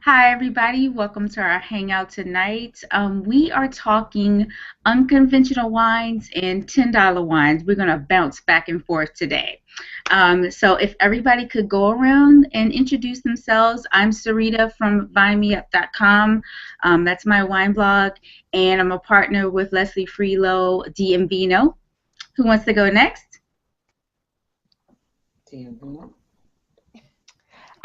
Hi, everybody. Welcome to our hangout tonight. We are talking unconventional wines and $10 wines. We're going to bounce back and forth today. So, if everybody could go around and introduce themselves, I'm Sarita from VineMeUp.com. That's my wine blog, and I'm a partner with Leslie Freelo, DMVino. Who wants to go next? Damn.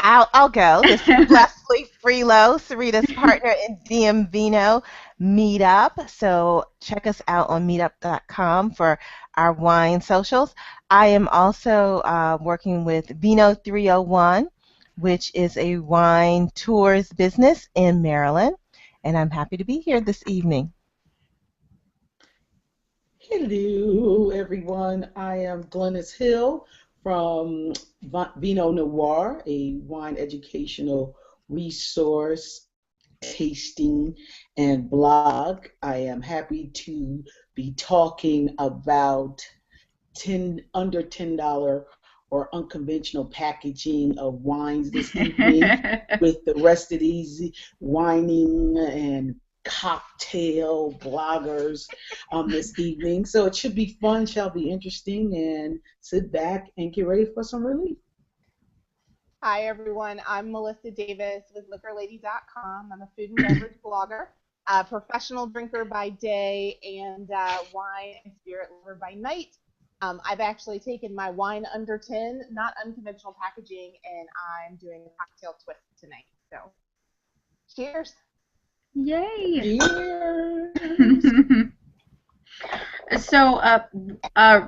I'll go. This is Leslie Freelo, Sarita's partner in DMVino Meetup. So check us out on meetup.com for our wine socials. I am also working with Vino 301, which is a wine tours business in Maryland. And I'm happy to be here this evening. Hello, everyone. I am Glennis Hill from Vino Noir, a wine educational resource, tasting, and blog. I am happy to be talking about 10 under $10 or unconventional packaging of wines this evening with the rest of these whining and cocktail bloggers this evening. So it should be fun, shall be interesting, and sit back and get ready for some relief. Hi, everyone. I'm Melissa Davis with LiquorLady.com. I'm a food and beverage blogger, a professional drinker by day, and wine and spirit lover by night. I've actually taken my wine under 10, not unconventional packaging, and I'm doing a cocktail twist tonight. So, cheers. Yay! Cheers. So,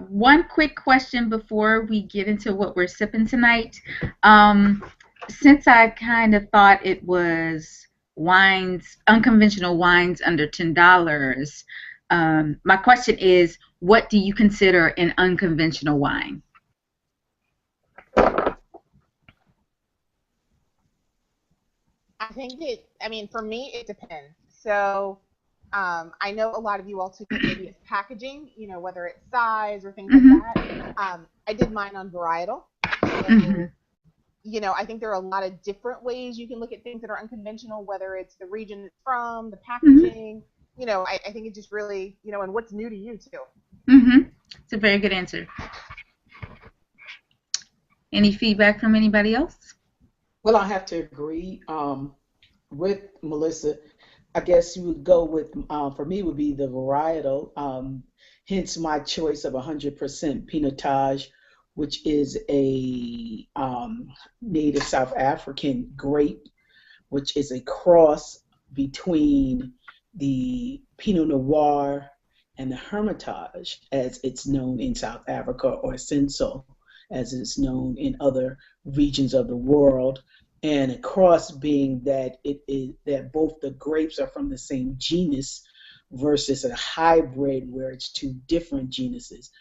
one quick question before we get into what we're sipping tonight. Since I kind of thought it was wines, unconventional wines under $10, my question is, what do you consider an unconventional wine? I mean, for me, it depends. So, I know a lot of you all took it maybe as packaging, whether it's size or things like Mm-hmm. that. I did mine on varietal. Mm-hmm. So, I think there are a lot of different ways you can look at things that are unconventional, whether it's the region it's from, the Mm-hmm. packaging. I think it just really, and what's new to you too. Mm-hmm. It's a very good answer. Any feedback from anybody else? Well, I have to agree with Melissa. I guess you would go with, for me, would be the varietal. Hence my choice of 100% Pinotage, which is a native South African grape, which is a cross between the Pinot Noir and the Hermitage, as it's known in South Africa, or Cinsault, as it's known in other regions of the world. And a cross being that it is that both the grapes are from the same genus versus a hybrid where it's two different genuses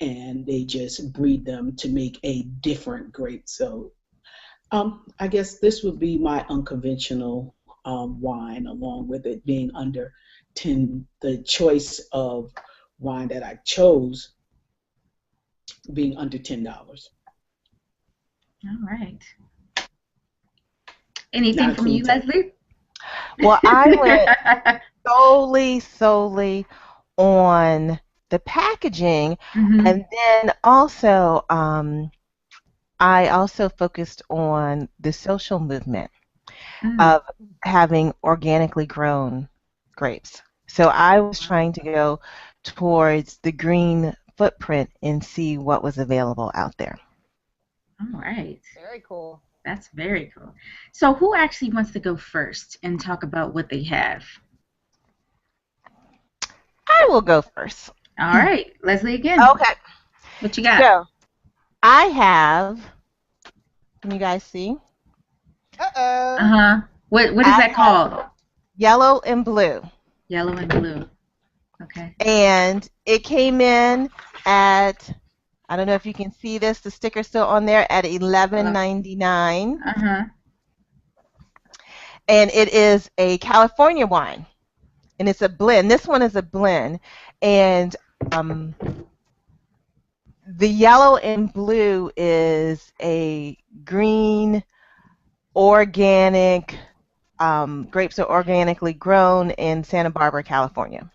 and they just breed them to make a different grape. So I guess this would be my unconventional wine, along with it being under 10, the choice of wine that I chose being under $10. All right. Anything Not from you, including tax. Leslie? Well, I went solely on the packaging, Mm-hmm. and then also I also focused on the social movement Mm. of having organically grown grapes. So I was trying to go towards the green footprint and see what was available out there. All right. Very cool. That's very cool. So, who actually wants to go first and talk about what they have? I will go first. All right, Leslie again. Okay, What you got? so I have, can you guys see? Uh Uh-oh. huh. What is I that have called? yellow and blue. Yellow and blue. Okay. And it came in at, I don't know if you can see this, the sticker's still on there at Uh 11.99, huh. and it is a California wine, and it's a blend. This one is a blend, and um, the yellow and blue is a green, organic. grapes are organically grown in Santa Barbara, California.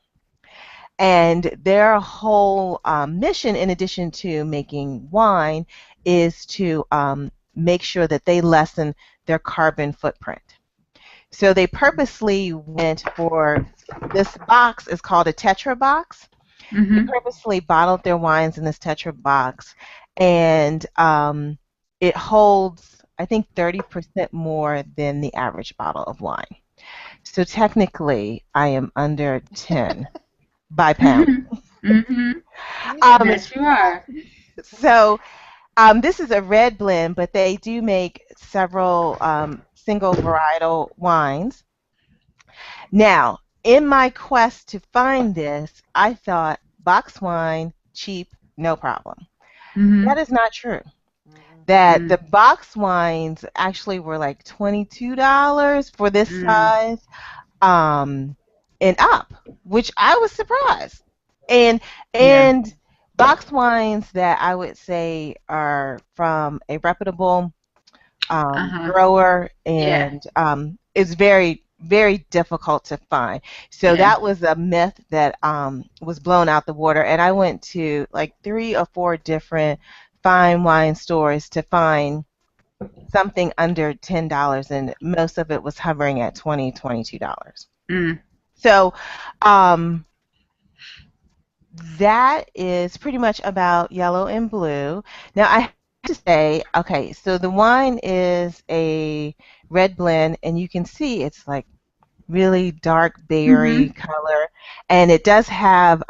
And their whole mission, in addition to making wine, is to make sure that they lessen their carbon footprint. So they purposely went for this box is called a Tetra box. They Mhm. purposely bottled their wines in this Tetra box, and it holds, I think, 30% more than the average bottle of wine. So technically, I am under 10 by pound. Mhm. Mhm. You are Um, Yes, you are. so this is a red blend, but they do make several single varietal wines. Now, in my quest to find this, I thought box wine, cheap, no problem. That Mhm. is not true. mm-mm. That the Mm. box wines actually were like $22 for this Mm. size, um, and up, which I was surprised. And Yeah. and box wines that I would say are from a reputable Uh-huh. grower, Yeah. and it's very, very difficult to find. So Yeah. that was a myth that was blown out the water. And I went to like 3 or 4 different fine wine stores to find something under $10, and most of it was hovering at $22. Mm. So um, that is pretty much about yellow and blue. Now I have to say, okay, so the wine is a red blend, and you can see it's like really dark berry Mhm. color, and it does have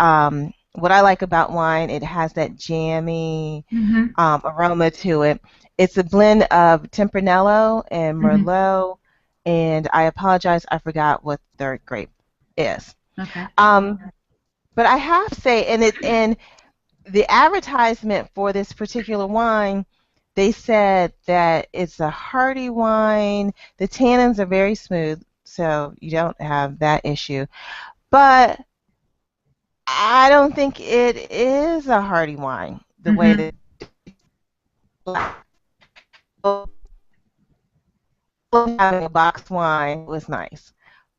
what I like about wine. It has that jammy Mhm. aroma to it. It's a blend of Tempranillo and Mhm. Merlot, and I apologize, I forgot what third grape is. Okay. Um, but I have to say, and the advertisement for this particular wine, they said that it's a hearty wine. The tannins are very smooth, so you don't have that issue. But I don't think it is a hearty wine the way Mhm. that having a box wine was nice.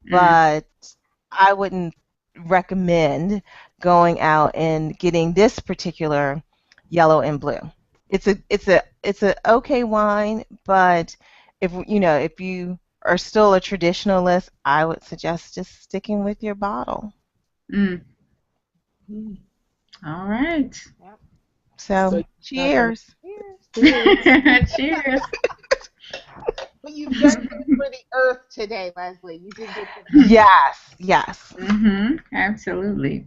Mm. But I wouldn't recommend going out and getting this particular yellow and blue. It's a okay wine, but if you are still a traditionalist, I would suggest just sticking with your bottle. Mm. Hmm. All right. Yep. So So you've got the cheers. Cheers. cheers. Cheers. But you've done good for the earth today, Leslie. You did good for the earth. Yes, yes. Mhm. Absolutely.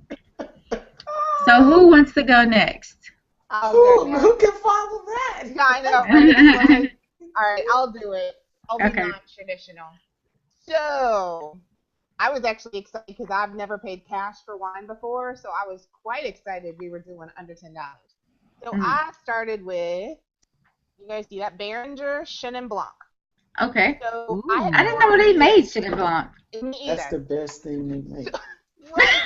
So who wants to go next? I'll go next. Who can follow that? Yeah, I know, right? It's like, all right, I'll do it. I'll be Okay. non-traditional. So, I was actually excited because I've never paid cash for wine before, so I was quite excited we were doing under $10. So Mm. I started with, you guys see that Behringer Chenin Blanc. Okay. So I had I Ooh. no didn't know they idea. made Chenin Blanc. Me That's either. the best thing they So, make. right.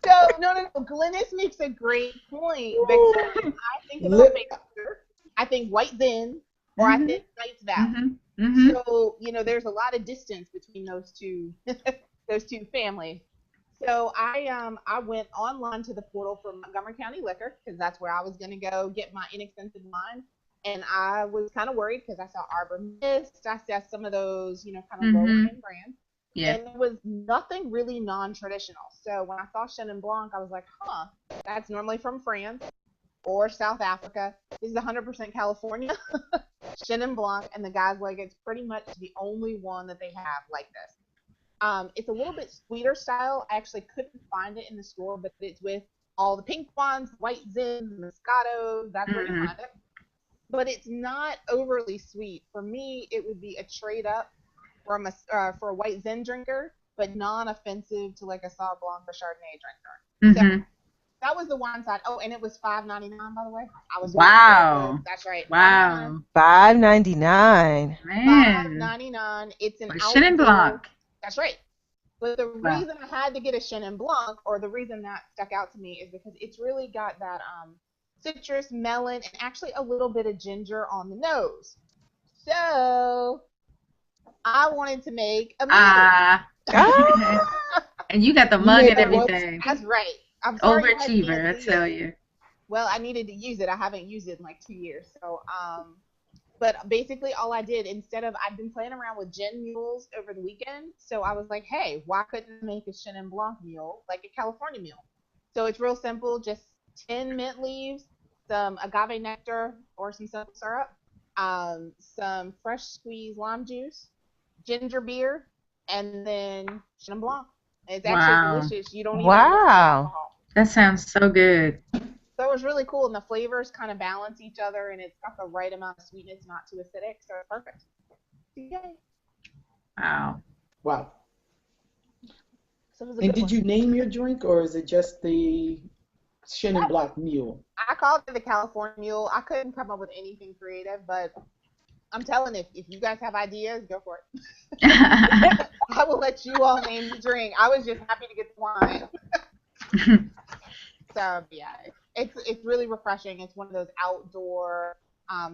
So no. Glynis makes a great point because I think about Lip. Behringer, I think White Zin, or I Mhm. think Knights Valley. Mhm. Mhm. So there's a lot of distance between those two those two families. So I went online to the portal for Montgomery County Liquor because that's where I was going to go get my inexpensive wine. And I was kind of worried because I saw Arbor Mist, I saw some of those kind of lower Mhm. end brands, Yeah. and it was nothing really non-traditional. So when I saw Chenin Blanc, I was like, huh, that's normally from France or South Africa. This is 100% California. Chenin Blanc, and the guy's like, it's pretty much the only one that they have like this. It's a little bit sweeter style. I actually couldn't find it in the store, but it's with all the pink ones, white zins, moscatos. That's where you Mm. find it. But it's not overly sweet. For me, it would be a trade up for a white zin drinker, but non-offensive to like a Sauv Blanc or Chardonnay drinker. So Mhm. that was the wine side. Oh, and it was $5.99, by the way. I was feeling real good. Wow. That's right, 5.99. Wow. $5.99. Five Man. ninety nine. It's an For Chenin outdoor. Blanc. That's right. But the Wow. reason I had to get a Chenin Blanc, or the reason that stuck out to me, is because it's really got that citrus, melon, and actually a little bit of ginger on the nose. So I wanted to make a mule. Ah. Ah, And you got the You mug made and a what? everything. That's right. I'm sorry you guys Overachiever, can't I see tell it. you. Well, I needed to use it. I haven't used it in like 2 years. So, but basically all I did instead of I've been playing around with gin mules over the weekend. So I was like, hey, why couldn't I make a Chenin Blanc mule like a California mule? So it's real simple, just 10 mint leaves, some agave nectar or some simple syrup, some fresh squeezed lime juice, ginger beer, and then Chenin Blanc. It's actually Wow. delicious. You don't even miss the wow. alcohol. That sounds so good. So it was really cool, and the flavors kind of balance each other, and it's got the right amount of sweetness, not too acidic, so it's perfect. Yay! Wow. Wow. So it was a And good did one. you name your drink, or is it just the Chenin Block Mule? I called it the California Mule. I couldn't come up with anything creative, but I'm telling you, if you guys have ideas, go for it. I will let you all name the drink. I was just happy to get the wine. So yeah, it's really refreshing. It's one of those outdoor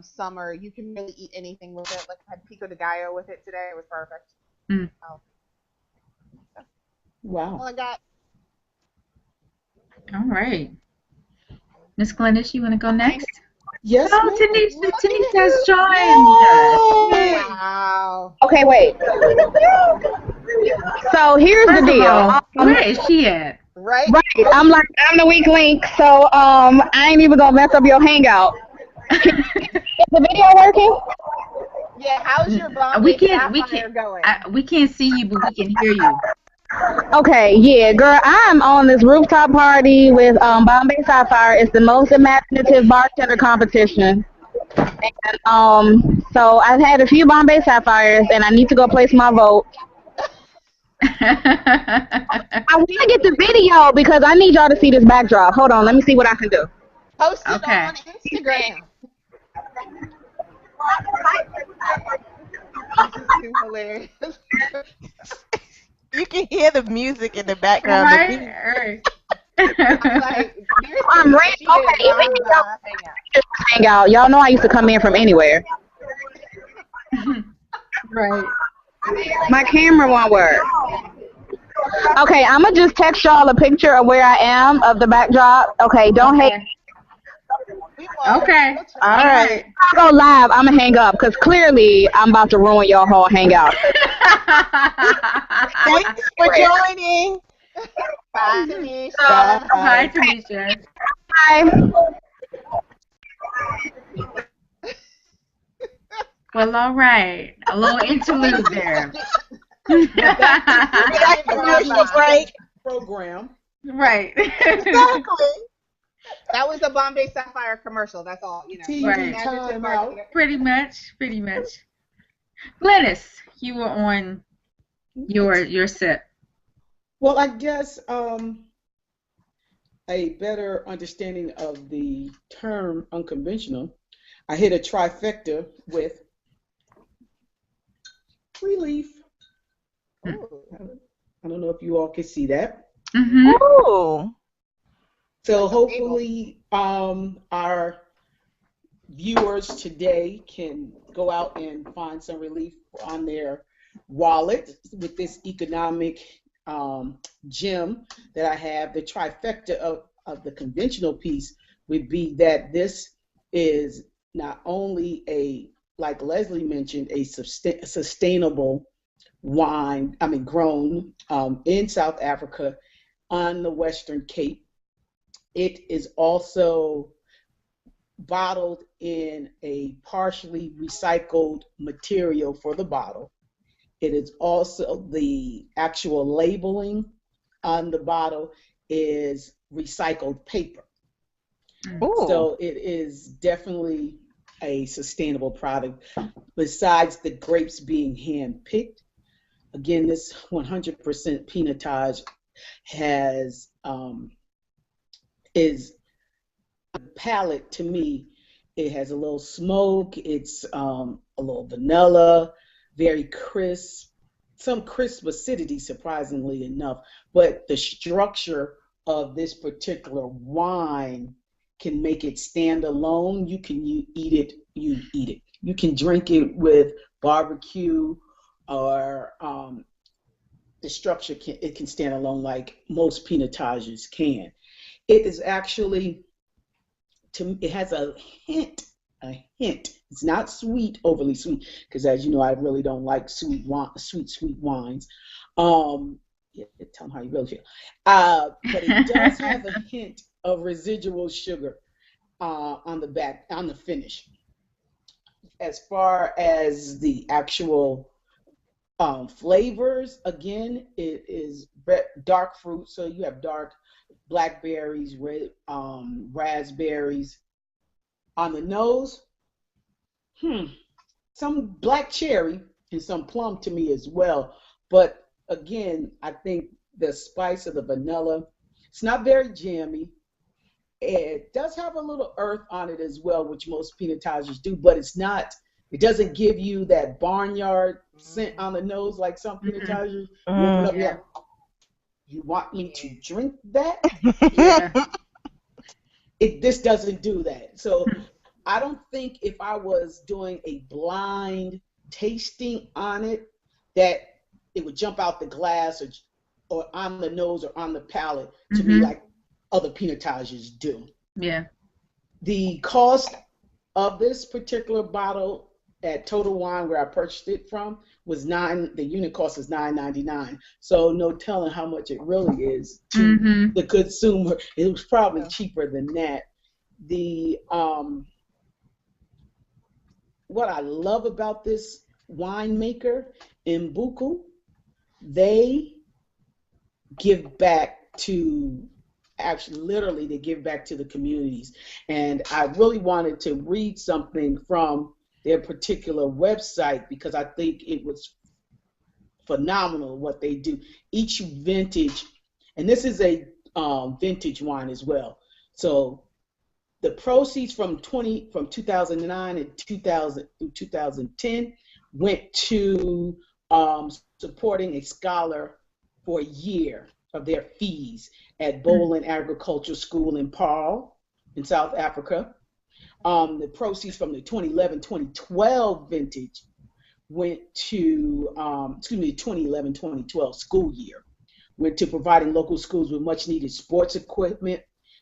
summer. You can really eat anything with it. Like I had pico de gallo with it today. It was perfect. Mm. Oh, all Wow. I got. All right. Miss Glennis, you want to go next? Yes, Oh, ma'am. Tanisha, Look Tanisha at has who! joined us. Yay! Yay. Wow. Okay, wait. So here's the First of deal. all, where is she at? Right? Right, I'm the weak link, so I ain't even gonna mess up your hangout. Is the video working? Yeah. How's your we Bombay can't, we can't, Sapphire going? we can't see you, but we can hear you. Okay, yeah, girl, I'm on this rooftop party with Bombay Sapphire. It's the most imaginative bartender competition. And so I've had a few Bombay Sapphires, and I need to go place my vote. I want to get the video because I need y'all to see this backdrop. Hold on, let me see what I can do. Post it Okay. on Instagram. This is too hilarious. You can hear the music in the background. The Right? beat. Right. I'm like, there's I'm Tanisha. ready. She didn't Okay, we drive can go by. Hang out. just hang out. Y'all know I used to come in from anywhere. Right. My camera won't work. Okay, I'm gonna just text y'all a picture of where I am of the backdrop. Okay, don't hate. Okay. We won't. Okay. We'll All All try. right. right. I'll go live. I'm gonna hang up because clearly I'm about to ruin y'all whole hangout. Thanks for joining. Bye, Bye, Bye. Tanisha. Tanisha. Bye. Well, all right. A little interlude there. Now back to Back the commercial original break. program. Right. Exactly. That was a Bombay Sapphire commercial. That's all. TV Right. Imaginative time out. marketing. Pretty much. Pretty much. Glennis, you were on your sip. Well, I guess a better understanding of the term unconventional, I hit a trifecta with relief. Ooh. I don't know if you all can see that. Mm-hmm. Ooh. So Like a bagel. hopefully our viewers today can go out and find some relief on their wallet with this economic gem that I have. The trifecta of the conventional piece would be that this is not only like Leslie mentioned, a sustainable wine, grown in South Africa on the Western Cape. It is also bottled in a partially recycled material for the bottle. It is also the actual labeling on the bottle is recycled paper. Ooh. So it is definitely a sustainable product besides the grapes being hand picked. Again, this 100% pinotage has is palate to me. It has a little smoke. It's a little vanilla, very crisp, some crisp acidity, surprisingly enough. But the structure of this particular wine can make it stand alone. You can eat it. You eat it. You can drink it with barbecue, or the structure can stand alone like most pinotages can. It is actually, it has a hint. It's not sweet, overly sweet, because as you know, I really don't like sweet wines. Yeah, tell them how you really feel. But it does have a hint of residual sugar on the back, on the finish. As far as the actual flavors, again, it is dark fruit. So you have dark blackberries, red raspberries. On the nose, some black cherry and some plum to me as well. But again, I think the spice of the vanilla, it's not very jammy. It does have a little earth on it as well, which most pinotages do, but it doesn't give you that barnyard scent on the nose like some pinotages. You open up, Yeah. you want me to drink that? Yeah. This doesn't do that. So I don't think if I was doing a blind tasting on it, that it would jump out the glass or on the nose or on the palate to me like other pinotages do. Yeah. The cost of this particular bottle at Total Wine, where I purchased it from, was the unit cost is $9.99. So no telling how much it really is to the consumer. It was probably cheaper than that. The what I love about this winemaker in Buku, they give back to, actually literally they give back to the communities. And I really wanted to read something from their particular website because I think it was phenomenal what they do. Each vintage, and this is a vintage wine as well. So the proceeds from 2009 and 2010 went to supporting a scholar for a year of their fees at Boland Agricultural School in Paarl in South Africa. The proceeds from the 2011-2012 vintage went to, 2011-2012 school year, went to providing local schools with much needed sports equipment.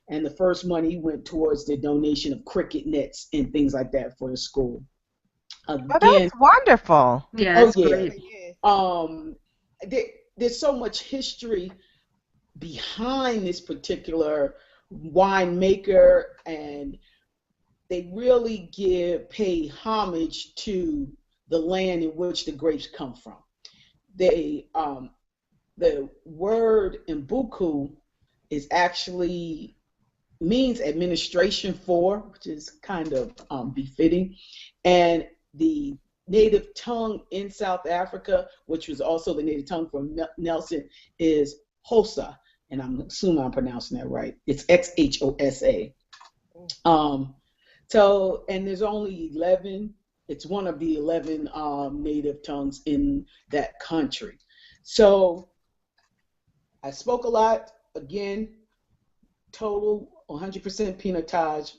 And the first money went towards the donation of cricket nets and things like that for the school. Oh, Again, that's wonderful. Yeah, oh that's yeah, great. there's so much history behind this particular winemaker, and they really pay homage to the land in which the grapes come from. They the word Mbuku is actually means administration for, which is kind of befitting, and the native tongue in South Africa, which was also the native tongue for Nelson, is Hosa, and I'm assuming I'm pronouncing that right. It's Xosa. So, and there's only 11. It's one of the 11 native tongues in that country. So I spoke a lot. Again, total 100% Pinotage,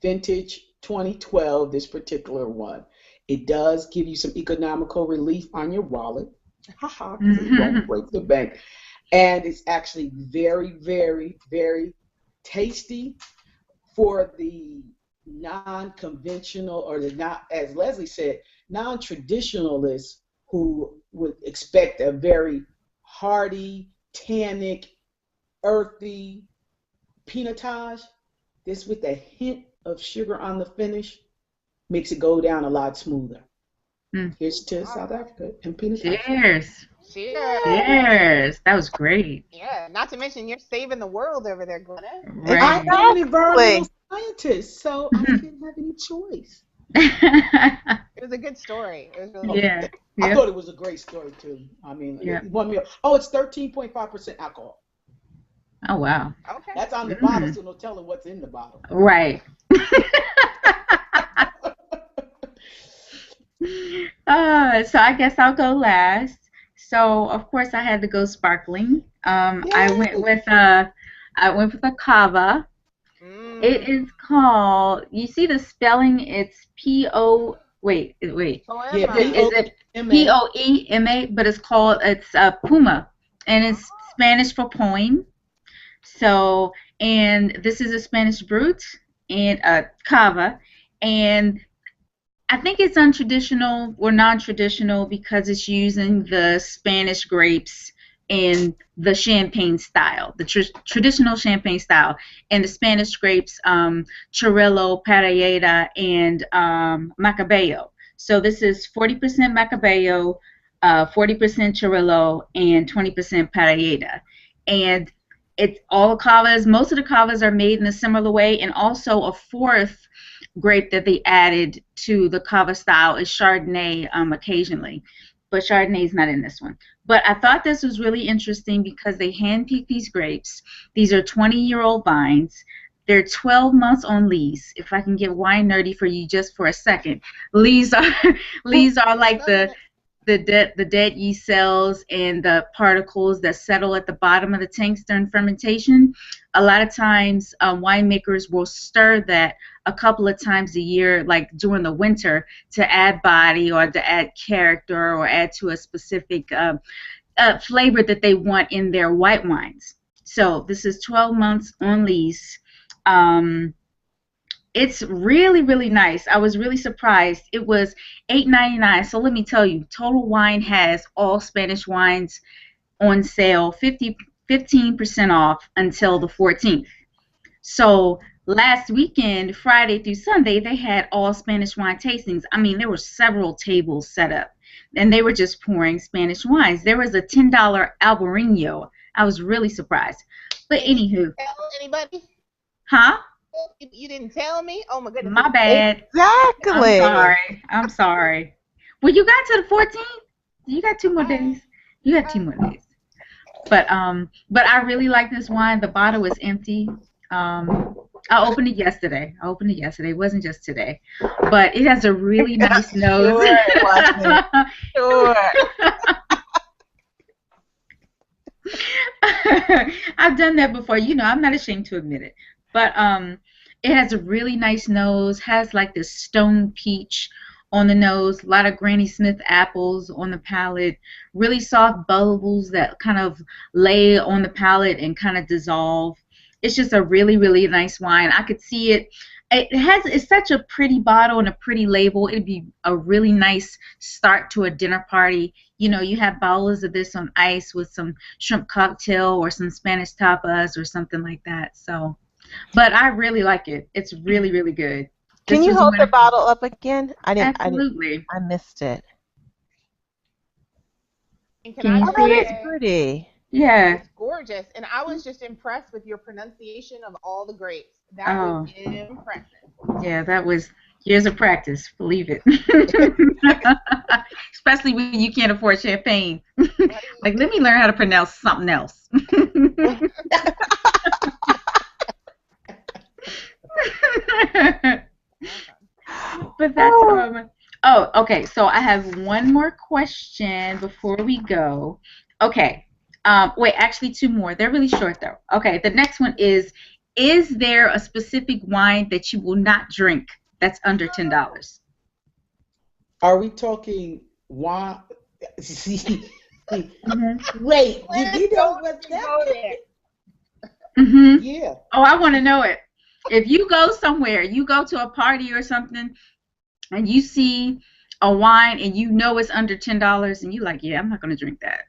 vintage 2012, this particular one. It does give you some economical relief on your wallet. Haha, because it won't break the bank. And it's actually very, very, very tasty for the non-conventional, or the not, as Leslie said, non-traditionalists who would expect a very hearty, tannic, earthy Pinotage. This with a hint of sugar on the finish makes it go down a lot smoother. Here's to South Africa and Pinotage. Cheers. Cheers. Cheers. That was great. Yeah, not to mention you're saving the world over there, Glenna. And I Right. am an environmental scientist, so I didn't have any choice. It was a good story. It was really good. Yeah. I Yeah. thought it was a great story too. I mean, Yeah. it won me. Oh, it's 13.5% alcohol. Oh, wow. Okay. That's on the bottle, so no telling what's in the bottle. Right. So I guess I'll go last. So of course I had to go sparkling. I went with a cava. It is called, you see the spelling, it's wait. Yeah, Is it, Poema. is it Poema. Poema? But it's Puma, and it's Spanish for poem. So, and this is a Spanish brut and cava, and I think it's untraditional or non-traditional because it's using the Spanish grapes in the champagne style, the traditional champagne style, and the Spanish grapes, Chirrillo, Parellada, and Macabeo. So this is 40% Macabeo, 40% Chirrillo, and 20% Parellada. And it's all cavas. Most of the cavas are made in a similar way, and also a fourth grape that they added to the cava style is Chardonnay occasionally, but Chardonnay is not in this one. But I thought this was really interesting because they handpicked these grapes. These are 20-year-old vines. They're 12 months on lees. If I can get wine nerdy for you just for a second, lees are lees are like Loving it. the dead yeast cells and the particles that settle at the bottom of the tanks during fermentation. A lot of times, winemakers will stir that a couple of times a year, like during the winter, to add body or to add character or add to a specific flavor that they want in their white wines. So this is 12 months on lease. Um, it's really, really nice. I was really surprised. It was $8.99. So let me tell you, Total Wine has all Spanish wines on sale, 15% off until the 14th. So last weekend, Friday through Sunday, they had all Spanish wine tastings. I mean, there were several tables set up, and they were just pouring Spanish wines. There was a $10 Albarino. I was really surprised. But And you anywho, didn't tell anybody? huh? You didn't tell me? Oh my goodness. My bad. I'm Exactly. sorry. I'm sorry. Well, you got to the 14th. You got 2 more Uh, days. You got two uh, more days. But I really like this wine. The bottle is empty. Um, I opened it yesterday. It wasn't just today, but it has a really nice nose. Sure it wasn't. Sure. I've done that before. I'm not ashamed to admit it. But it has a really nice nose, has like this stone peach on the nose, a lot of Granny Smith apples on the palate, really soft bubbles that kind of lay on the palate and kind of dissolve. It's just a really, really nice wine. I could see it. It's such a pretty bottle and a pretty label. It'd be a really nice start to a dinner party. You have bottles of this on ice with some shrimp cocktail or some Spanish tapas or something like that. So, but I really like it. It's really, really good. Can This you was hold one the of bottle up again? absolutely. I missed it. and can Can I you Oh, just that see is it? say, pretty. Yeah. it's gorgeous. And I was just impressed with your pronunciation of all the grapes. That was Oh, impressive. yeah. That was years of practice. Believe it. Especially when you can't afford champagne. Right? Like, let me learn how to pronounce something else. But that's Oh, oh, okay. So I have one more question before we go. Okay. Wait, actually two more. They're really short though. Okay, the next one is there a specific wine that you will not drink that's under $10? Are we talking wine? See, Mm-hmm. wait, Liz, you know don't what even that go could there. Mm-hmm. Yeah. Oh, I want to know it. If you go somewhere, you go to a party or something, and you see a wine and you know it's under $10, and you're like, yeah, I'm not gonna drink that.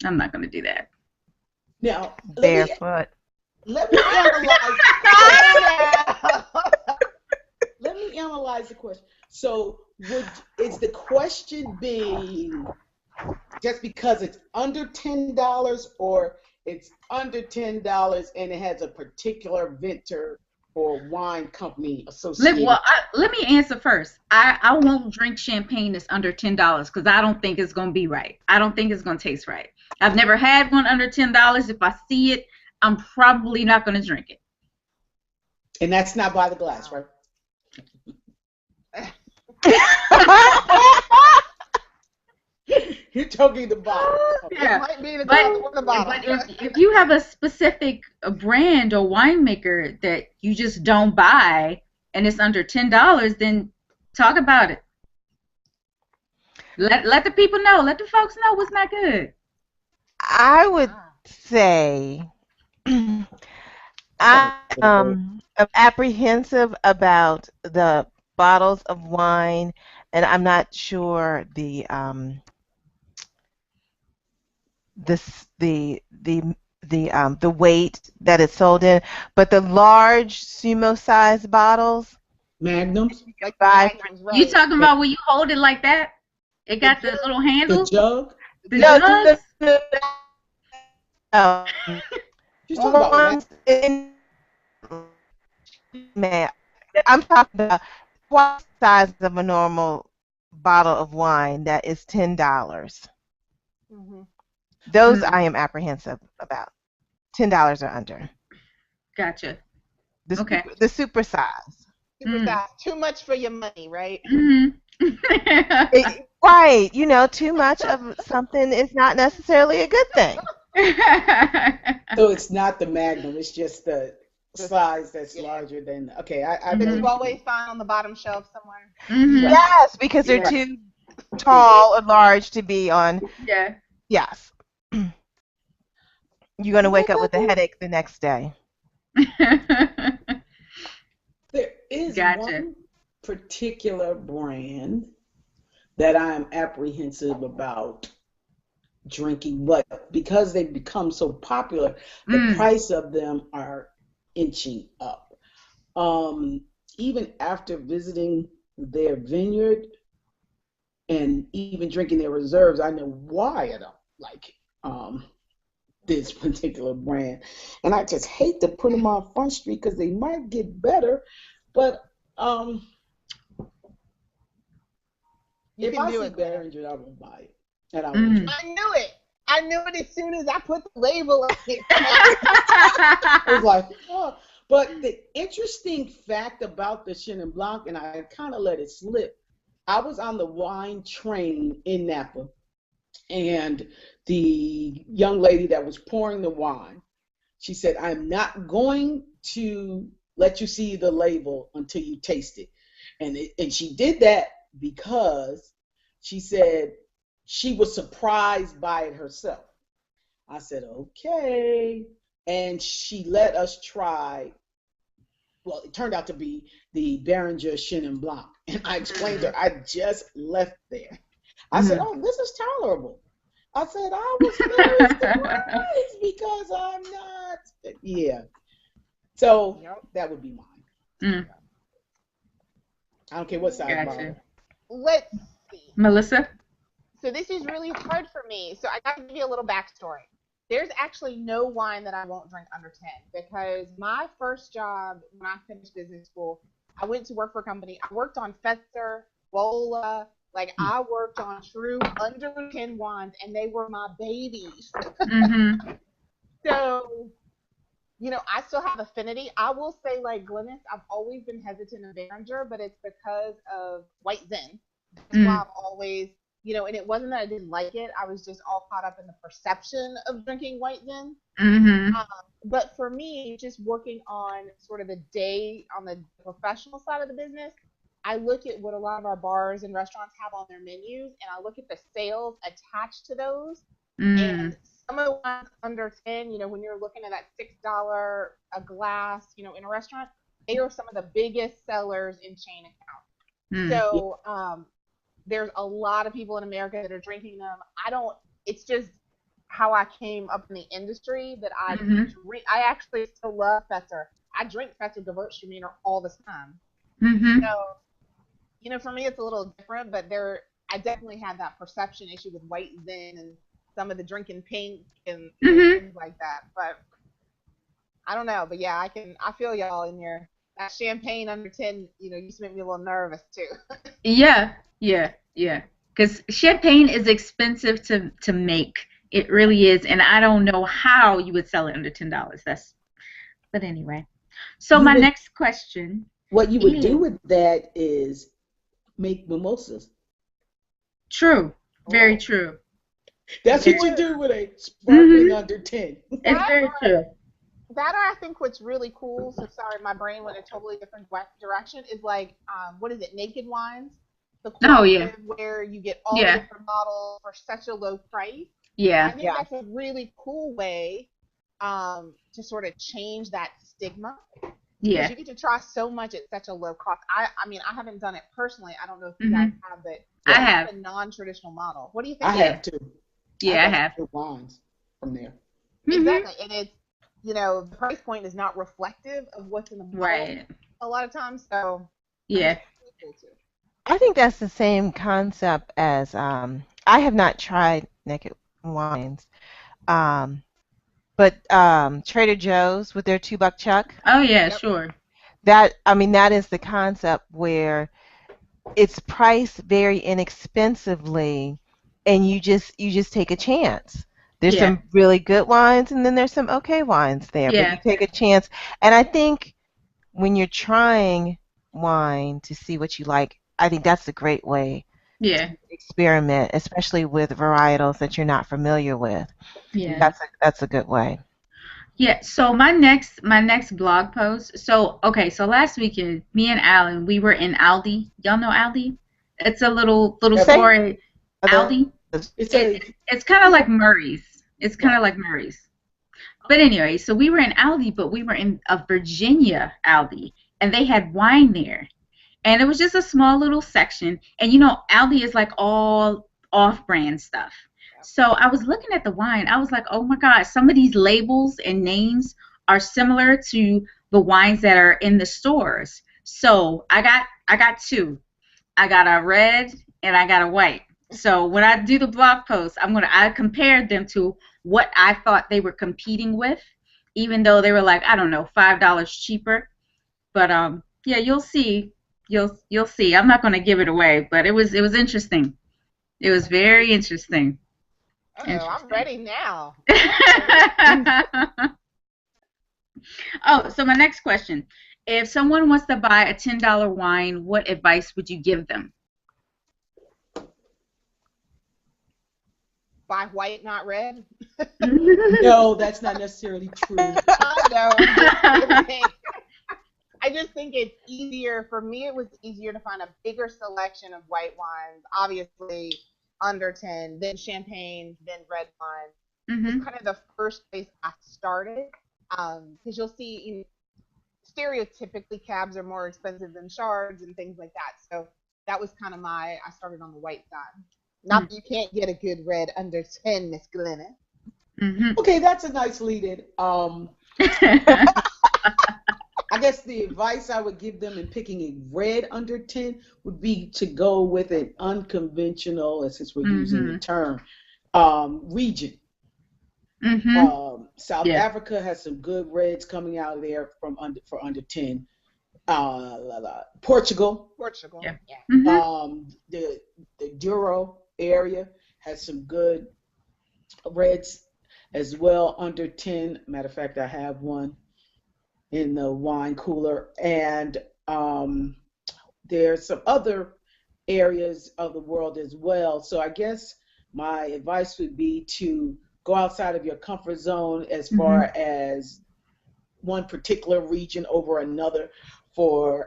I'm not gonna do that. Now, barefoot. let me analyze Calm down. let me analyze the question. So, is the question being just because it's under $10 or it's under $10 and it has a particular vintner or wine company associated? Let me answer first. I won't drink champagne that's under $10 because I don't think it's gonna be right. I don't think it's gonna taste right. I've never had one under $10. If I see it, I'm probably not gonna drink it. And that's not by the glass, right? You're talking the bottle. It Yeah, might be the but glass or the bottle. if you have a specific brand or winemaker that you just don't buy and it's under $10, then talk about it. Let the people know. Let the folks know what's not good. I would Ah. say That was I good. am apprehensive about the bottles of wine, and I'm not sure the weight that it's sold in, but the large sumo size bottles that Magnums, you can Like the buy for magnums, You right? talking about when you hold it like that? It The got the jug, little the handle, jug. the the no, jug. jugs. no, no, She's talking about ones in man. I'm talking about twice the size of a normal bottle of wine that is $10. Hmm. Those Mm, I am apprehensive about. $10 or under. gotcha. The Okay. super size. Super Mm, fast. Too much for your money, right? mm-hmm. Right, too much of something is not necessarily a good thing. So it's not the Magnum. It's just the Just size that's yeah. larger than. Okay, I know That you hmm what you always mean. find on the bottom shelf somewhere. hmm Right, Yes, because they're Yeah. too right. tall or large to be on. Yeah. Yes. You're going to wake up with a Well, headache the next day. there is Gotcha. one particular brand that I'm apprehensive about drinking, but because they've become so popular, the Mm. price of them are inching up. Um, Even after visiting their vineyard and even drinking their reserves, I know why I don't like um, this particular brand. And I just hate to put them on Front Street because they might get better. But um, You if can I do see it, Glennis. Behringer, I will buy it and I will Mm. drink I knew it. I knew it as soon as I put the label on it. it. It's like, oh. But the interesting fact about the Chenin Blanc, and I kind of let it slip, I was on the wine train in Napa, and the young lady that was pouring the wine, she said, I'm not going to let you see the label until you taste it. And she did that because she said she was surprised by it herself. I said, okay. And she let us try, well, it turned out to be the Behringer Chenin Blanc. And I explained to Mm. her, I just left there. I said, Mm. oh, this is tolerable. I said, I was very surprised because I'm not. Yeah. So Yep. that would be mine. Mm. I don't care what size Gotcha. bottle. Let's see. Melissa? So this is really hard for me. So I got to give you a little backstory. There's actually no wine that I won't drink under 10 because my first job when I finished business school, I went to work for a company. I worked on Fetzer, Wola, like I worked on true under 10 wines and they were my babies. Mm-hmm. So, I still have affinity. I will say, like Glennis, I've always been hesitant of Behringer, but it's because of White Zen. That's why Mm. I've always, and it wasn't that I didn't like it. I was just all caught up in the perception of drinking White Zen. Mm-hmm. Um, but for me, just working on sort of the day on the professional side of the business, I look at what a lot of our bars and restaurants have on their menus, and I look at the sales attached to those. And Mm. some of the ones under 10, when you're looking at that $6 a glass, in a restaurant, they are some of the biggest sellers in chain accounts. Mm. Yeah. So there's a lot of people in America that are drinking them. I don't. It's just how I came up in the industry that I Mm-hmm. drink. I actually still love Fetzer. I drink Fetzer Gewürztraminer all the time. Mm-hmm. So for me it's a little different, but I definitely have that perception issue with White Zen and some of the drinking pink and Mm-hmm. things like that. But I don't know. But yeah, I feel y'all in your that champagne under 10. Used to make me a little nervous too. Yeah. Yeah. Yeah. Because champagne is expensive to make. It really is, and I don't know how you would sell it under $10. But anyway. So You my would next question What you would do is with that is make mimosas. true. Very Oh, true. That's Very. what you you would do with a sparkling Mm-hmm. under 10. It's that very true. that I think what's really cool. So sorry, my brain went a totally different direction. Is like what is it? Naked wines. the Oh yeah. cooperative where you get all the Yeah. different models for such a low price. I Yeah. think Yeah. that's a really cool way to sort of change that stigma because Yeah. you get to try so much at such a low cost. I mean, I haven't done it personally. I don't know if you guys Mhm. have, but I to Yeah, have have. a non-traditional model, what do you I think of Yeah. have it? too. I Yeah, I got some have. good wines from there. Mhm. Exactly, and it's the price point is not reflective of what's in the bottle Right. a lot of times. So I think Yeah. that's really cool too. I think that's the same concept as I have not tried Naked Wines. Um, but Trader Joe's with their $2 chuck, Oh yeah, Yep. sure. that I mean that is the concept where it's priced very inexpensively and you just take a chance. There's Yeah. some really good wines and then there's some okay wines there, but you Yeah. take a chance. And I think when you're trying wine to see what you like, I think that's a great way Yeah. to experiment, especially with varietals that you're not familiar with. Yeah. Hmm. That's a good way. Yeah, so my next blog post. So okay, so last weekend, me and Alan, we were in Aldi. Y'all know Aldi? It's a little Yep. Say store in others. Aldi. It's It a it's kind of like Murray's. It's kind right. of like Murray's. But anyway, so we were in Aldi, but we were in a Virginia Aldi, and they had wine there. And it was just a small little section. And Aldi is like all off-brand stuff. So I was looking at the wine. I was like, oh my God, some of these labels and names are similar to the wines that are in the stores. So I got two. I got a red and I got a white. So when I do the blog post, I compared them to what I thought they were competing with, even though they were like, I don't know, $5 cheaper. But yeah, you'll see. You'll see. I'm not going to give it away, but it was interesting. It was very interesting. Oh, I'm Interesting. ready now. Okay. Oh, so my next question. If someone wants to buy a $10 wine, what advice would you give them? Buy white, not red. No, that's not necessarily true. I know. I'm just kidding. I just think it's easier for me. It was easier to find a bigger selection of white wines, obviously under 10, then champagne, then red wine. Was Mhm. kind of the first place I started. Because you'll see, stereotypically cabs are more expensive than shards and things like that. So that was kind of I started on the white side. Not that you can't get a good red under 10, Miss Glenna. Mhm. Okay, that's a nice lead in. I guess the advice I would give them in picking a red under 10 would be to go with an unconventional, and since we're using the Mhm. term, region. Mhm. South Yeah. Africa has some good reds coming out of there for under 10. Portugal, Portugal, Yeah. yeah. Mhm. the Douro area has some good reds as well under 10. Matter of fact, I have one in the wine cooler. And there's some other areas of the world as well. So I guess my advice would be to go outside of your comfort zone as far Mhm. as one particular region over another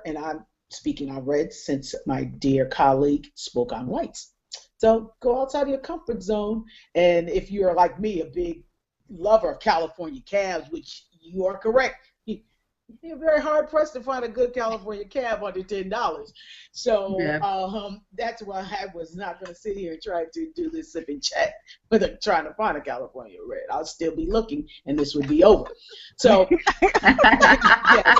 and I'm speaking on red since my dear colleague spoke on whites. So go outside of your comfort zone. And if you're like me, a big lover of California cabs, which you are correct, you're very hard pressed to find a good California cab under $10. So Yeah. that's why I was not going to sit here and try to do this sip and chat with trying to find a California red. I'll still be looking, and this would be over. So yes,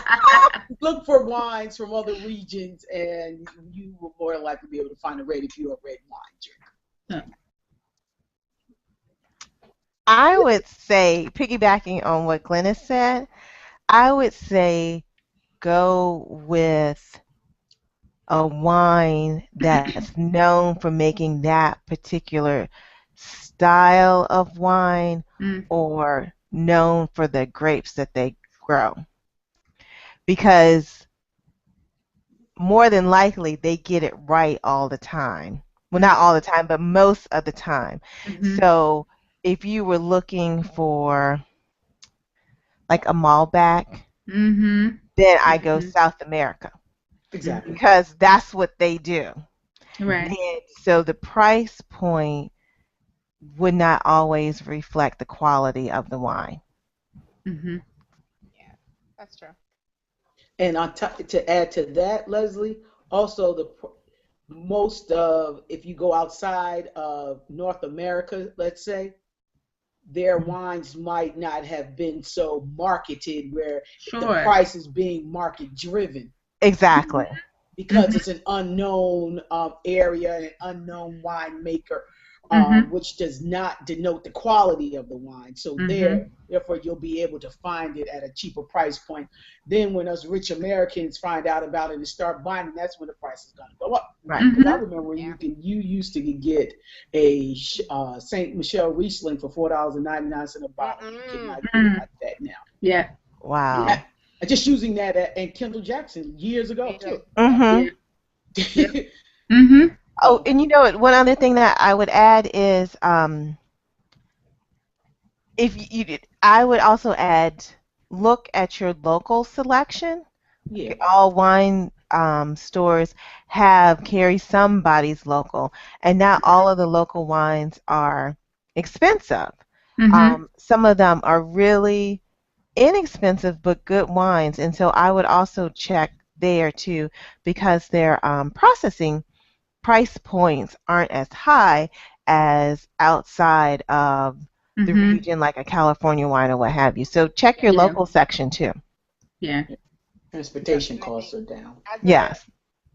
look for wines from other regions, and you will more likely be able to find a red if you're a red wine drinker. I would say, piggybacking on what Glennis said, I would say go with a wine that's known for making that particular style of wine Mm. or known for the grapes that they grow. Because more than likely they get it right all the time. Well, not all the time, but most of the time. Mhm. So if you were looking for like a Malbec, Mhm. then I go Mhm. South America Exactly. Mhm. because that's what they do. Hmm. Right. And so the price point would not always reflect the quality of the wine. Mhm. Yeah, that's true. And to add to that, Leslie, also most of, if you go outside of North America, let's say, their wines might not have been so marketed where the Sure. price is being market driven Exactly. because Mhm. it's an unknown area, an unknown winemaker, Mhm. which does not denote the quality of the wine. So Mhm. therefore, you'll be able to find it at a cheaper price point. Then, when us rich Americans find out about it and start buying, that's when the price is going to go up. Right. Because I Mhm. remember when Yeah. you used to get a Saint Michel Riesling for $4.99 a bottle. You Mm-mm. cannot get it Mhm. like that now. Yeah. Yeah. Wow. Just using that and Kendall Jackson years ago Me too. too. Yep. Yeah. Mhm. Yeah. Mhm. Oh, So and you know what? One other thing that I would add is if you did, I would also add look at your local selection. yeah. All wine stores have carry somebody's local, and not all of the local wines are expensive. Mhm. Some of them are really inexpensive but good wines, and so I would also check there too because their processing price points aren't as high as outside of the Mhm. region, like a California wine or what have you. So check your Yeah. Yeah. local section too. Yeah. Yep. Transportation And I costs think are down. as a Yes.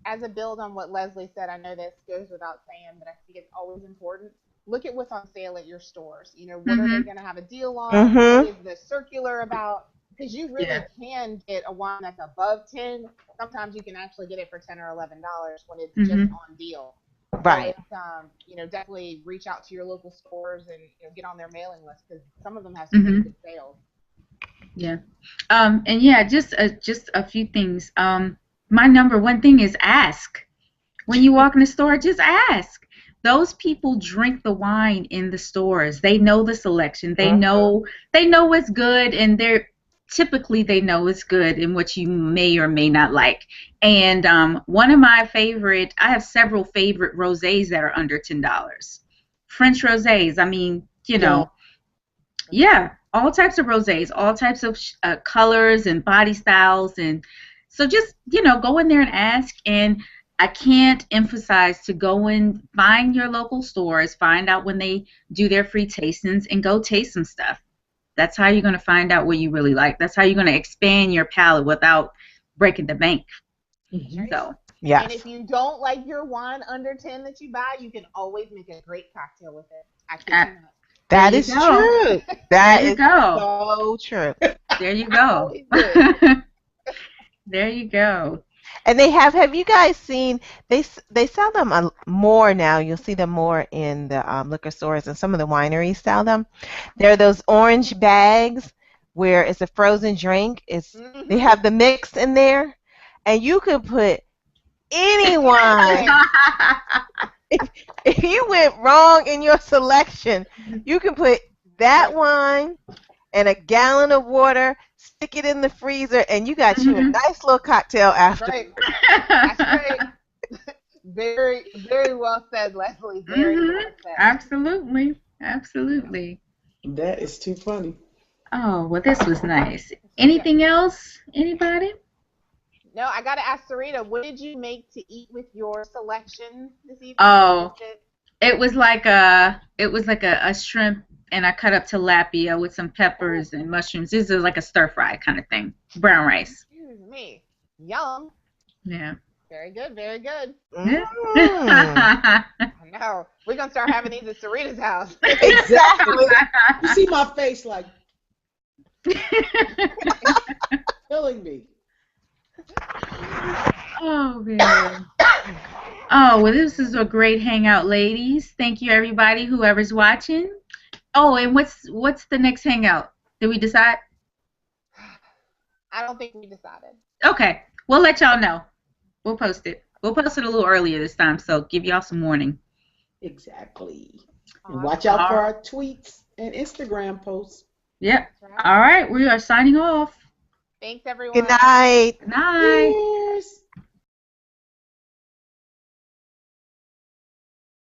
as a build on what Leslie said, I know this goes without saying, but I think it's always important. Look at what's on sale at your stores. You know, what are they Mhm. going to have a deal on? What Mhm. is the circular about? Because you Yeah. really can get a wine that's above 10. Sometimes you can actually get it for 10 or $11 when it's just Mhm. on deal. So Right. it's definitely reach out to your local stores and get on their mailing list because some of them have some really Mhm. good sales. Yeah. And yeah, just a few things. My number one thing is ask. When you walk in the store, just ask. Those people drink the wine in the stores. They know the selection. They Mhm. know what's good, and they know it's good and what you may or may not like. And one of my favorite, I have several favorite rosés that are under $10. French rosés. I mean, Yeah. yeah, all types of rosés, all types of colors and body styles, and so just go in there and ask. And I can't emphasize to go and find your local stores, find out when they do their free tastings, and go taste some stuff. That's how you're going to find out what you really like. That's how you're going to expand your palate without breaking the bank. That's Hmm. right. So And Yes. if you don't like your wine under 10 that you buy, you can always make a great cocktail with it. I kid uh, you not. there That you is go. true. There That you is go. so true. There you I go. always do. There you go. And they have you guys seen they sell them more now. You'll see them more in the liquor stores and some of the wineries sell them. There are those orange bags where it's a frozen drink. They Hmm. have the mix in there, and you could put any wine. Anything. If you went wrong in your selection, you can put that wine and a gallon of water, stick it in the freezer, and you got you a Mhm. nice little cocktail That's after. right. That's right. Very, very well said, Leslie. Very Mhm. well said. Absolutely. Absolutely. That is too funny. Oh, well, this was nice. Yeah. Anything else? Anybody? No, I got to ask Sarita, what did you make to eat with your selection this evening? What was Oh, it? it was like a shrimp, and I cut up tilapia with some Oh, peppers and mushrooms. This is like a stir fry kind of thing. Brown rice. excuse me. Yum. Yeah. Very good. Very good. Yeah. Mm, I know. We're going to start having these at Sarita's house. exactly. You see my face like killing me. Oh man. Oh, well, this is a great hangout, ladies. Thank you, everybody, whoever's watching. Oh, and what's the next hangout? Did we decide? I don't think we decided. Okay, we'll let y'all know. We'll post it. We'll post it a little earlier this time, so give y'all some warning. Exactly. And watch Awesome. out All for right. our tweets and Instagram posts. Yep. That's right. All right, we are signing off. Thanks, Good everyone. night. Good night.